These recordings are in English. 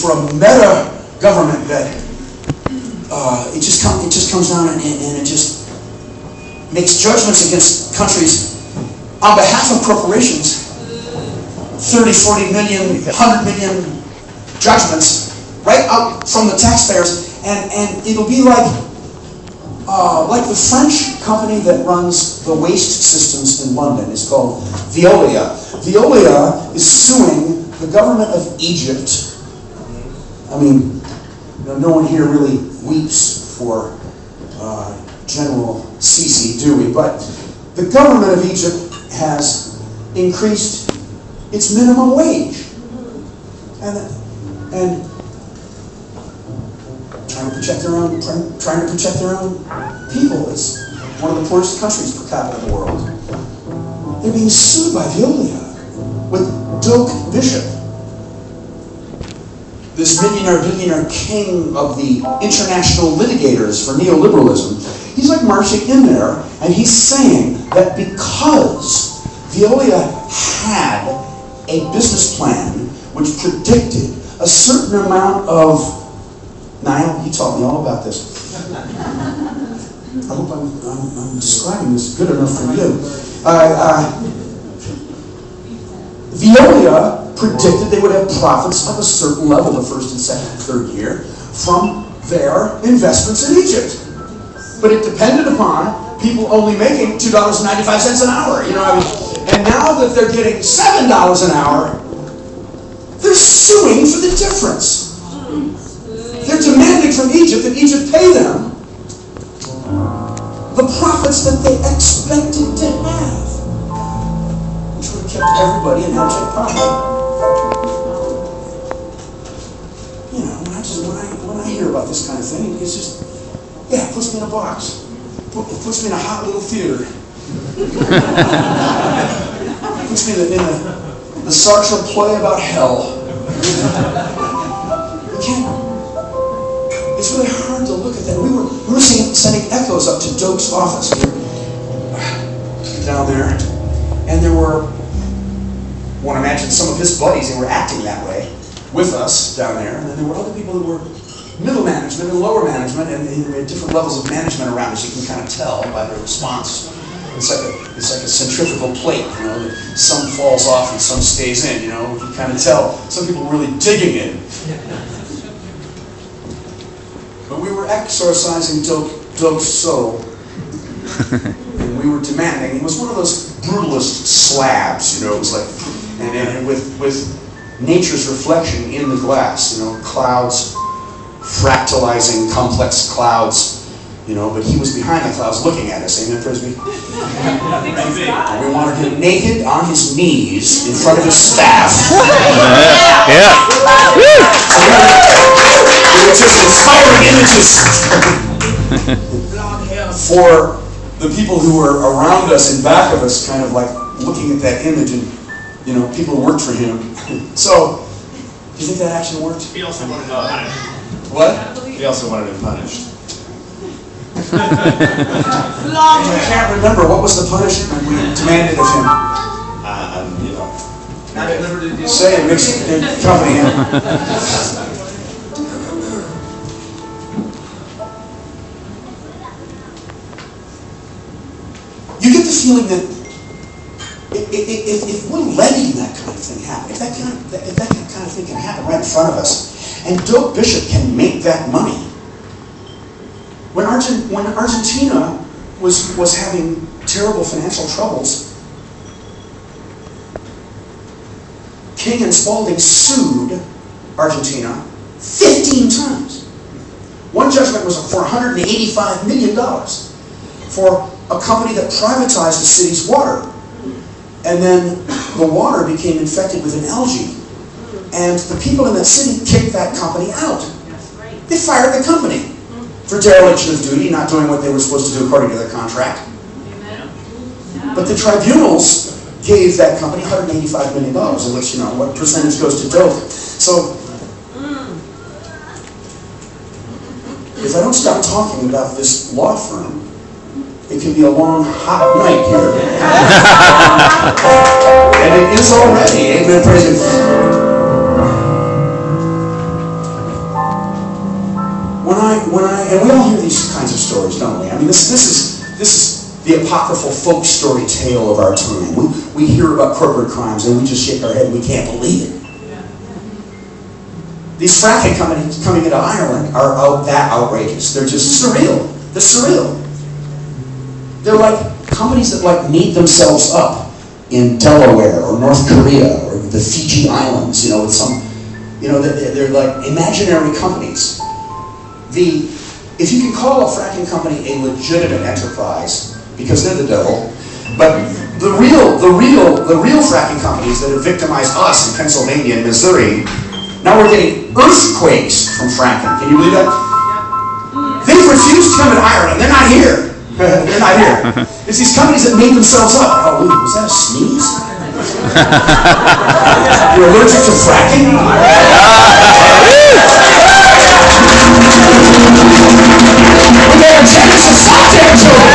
for a meta government that it just comes down and it just makes judgments against countries on behalf of corporations. 30, 40 million, 100 million judgments right out from the taxpayers, and it'll be like the French company that runs the waste systems in London is called Veolia. Veolia is suing the government of Egypt. I mean, no one here really weeps for General Sisi, do we? But the government of Egypt has increased its minimum wage, and trying to protect their own people. It's one of the poorest countries per capita in the world. They're being sued by Veolia with Doak Bishop, this billionaire king of the international litigators for neoliberalism. He's like marching in there, and he's saying that because Veolia had a business plan which predicted a certain amount of... Niall, you taught me all about this. I hope I'm describing this good enough for you. Veolia predicted they would have profits of a certain level the first and second and third year from their investments in Egypt. But it depended upon people only making $2.95 an hour. You know, I mean, and now that they're getting $7 an hour, they're suing for the difference. They're demanding from Egypt that Egypt pay them the profits that they expected to have, which would have kept everybody in abject poverty. You know, when I hear about this kind of thing, it's just, yeah, it puts me in a box. It puts me in a hot little theater. It puts me in the Sartre play about hell. It's really hard to look at that. We were sending echoes up to Doak's office down there, and there were, one imagine some of his buddies, they were acting that way with us down there, and then there were other people who were middle management and lower management, and they had different levels of management around us. You can kind of tell by their response. It's like a centrifugal plate, you know, that some falls off and some stays in, you know. You can kind of tell some people were really digging in. But we were exorcising Doak's soul, and we were demanding. It was one of those brutalist slabs, you know. It was like, and with nature's reflection in the glass, you know, clouds, fractalizing complex clouds, you know. But he was behind the clouds, looking at us. Amen, praise be. And we wanted him naked on his knees in front of his staff. Yeah. It was just inspiring images for the people who were around us and back of us, kind of like looking at that image, and you know, people who worked for him. So, do you think that action worked? He also wanted him punished. What? He also wanted him punished. I can't remember what was the punishment we demanded of him. You know, not at liberty to do Say it, mix it, company him. You get the feeling that if we're letting that kind of thing happen, if that kind of thing can happen right in front of us, and Doak Bishop can make that money. When Argentina was having terrible financial troubles, King and Spalding sued Argentina 15 times. One judgment was for $185 million for a company that privatized the city's water. And then the water became infected with an algae. And the people in that city kicked that company out. They fired the company for dereliction of duty, not doing what they were supposed to do according to their contract. But the tribunals gave that company $185 million, in which, you know, what percentage goes to Doak. So, if I don't stop talking about this law firm, it can be a long, hot night here. And it is already. Amen. Praise Him. And we all hear these kinds of stories, don't we? I mean, this is the apocryphal folk story tale of our time. We hear about corporate crimes and we just shake our head and we can't believe it. These fracking companies coming into Ireland are that outrageous. They're just surreal. They're surreal. They're like companies that like knead themselves up in Delaware or North Korea or the Fiji Islands, with some, they're like imaginary companies. If you can call a fracking company a legitimate enterprise, because they're the devil, but the real fracking companies that have victimized us in Pennsylvania and Missouri, now we're getting earthquakes from fracking. Can you believe that? They've refused to come to Ireland. They're not here. They're not here. It's these companies that made themselves up. Oh, was that a sneeze? You're allergic to fracking? We gotta change the subject to it.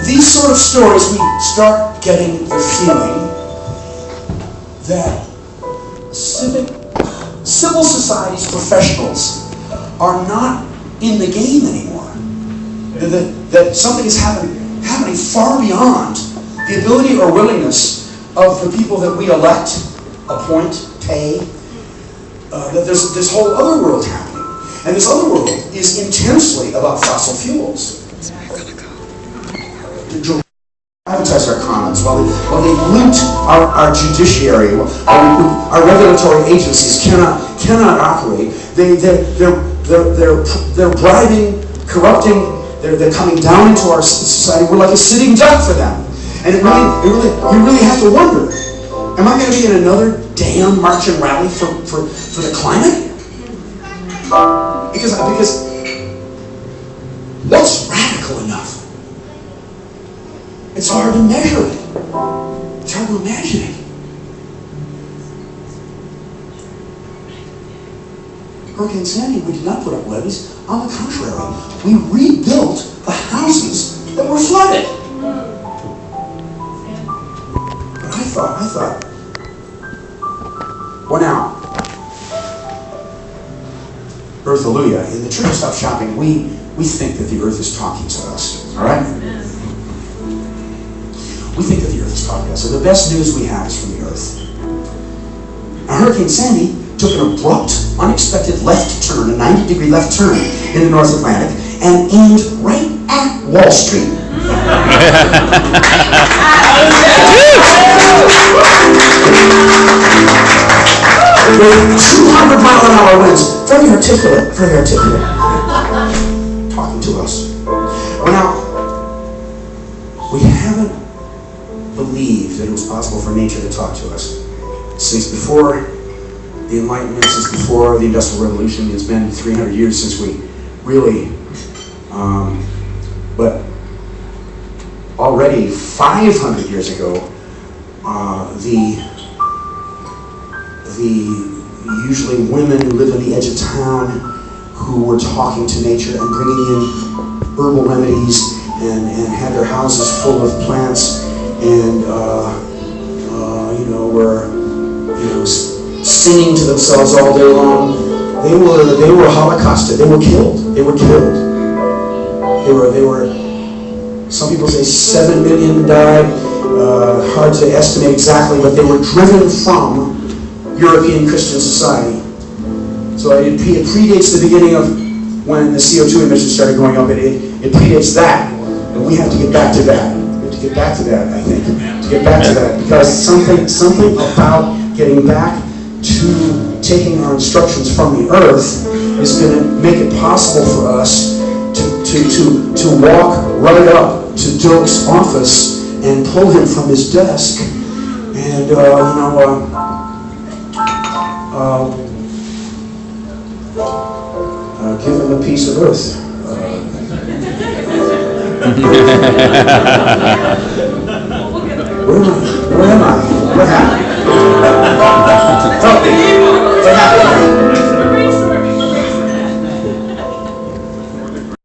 These sort of stories, we start getting the feeling that civil society's professionals are not in the game anymore. That something is happening far beyond the ability or willingness of the people that we elect, appoint, pay. That there's this whole other world happening. And this other world is intensely about fossil fuels. Privatize our commons, while they loot our judiciary, our regulatory agencies cannot operate. They're bribing, corrupting. They're coming down into our society. We're like a sitting duck for them, and you really have to wonder: am I going to be in another damn march and rally for the climate? Because what's radical enough? It's hard to measure it. It's hard to imagine it. Hurricane Sandy, we did not put up levees. On the contrary, we rebuilt the houses that were flooded. But I thought, well now, Earth-alleluia, in the Church of Stop Shopping, we think that the earth is talking to us, all right? We think that the earth is talking to us. So the best news we have is from the earth. Now, Hurricane Sandy took an abrupt, unexpected left turn, a 90-degree left turn in the North Atlantic, and aimed right at Wall Street. With 200-mile-an-hour winds, very articulate, talking to us. Well, now, we haven't believed that it was possible for nature to talk to us since before the Enlightenment, since before the Industrial Revolution. It's been 300 years since we really, but already 500 years ago, the usually women who live on the edge of town who were talking to nature and bringing in herbal remedies and had their houses full of plants and were singing to themselves all day long. They were holocausted. They were killed. They were. Some people say 7 million died. Hard to estimate exactly, but they were driven from European Christian society. So it predates the beginning of when the CO2 emissions started going up. It predates that, and we have to get back to that. We have to get back to that, I think. To get back to that, because something about getting back to taking our instructions from the earth is going to make it possible for us to walk right up to Dirk's office and pull him from his desk and give him a piece of earth. Where am I? What happened? What happened?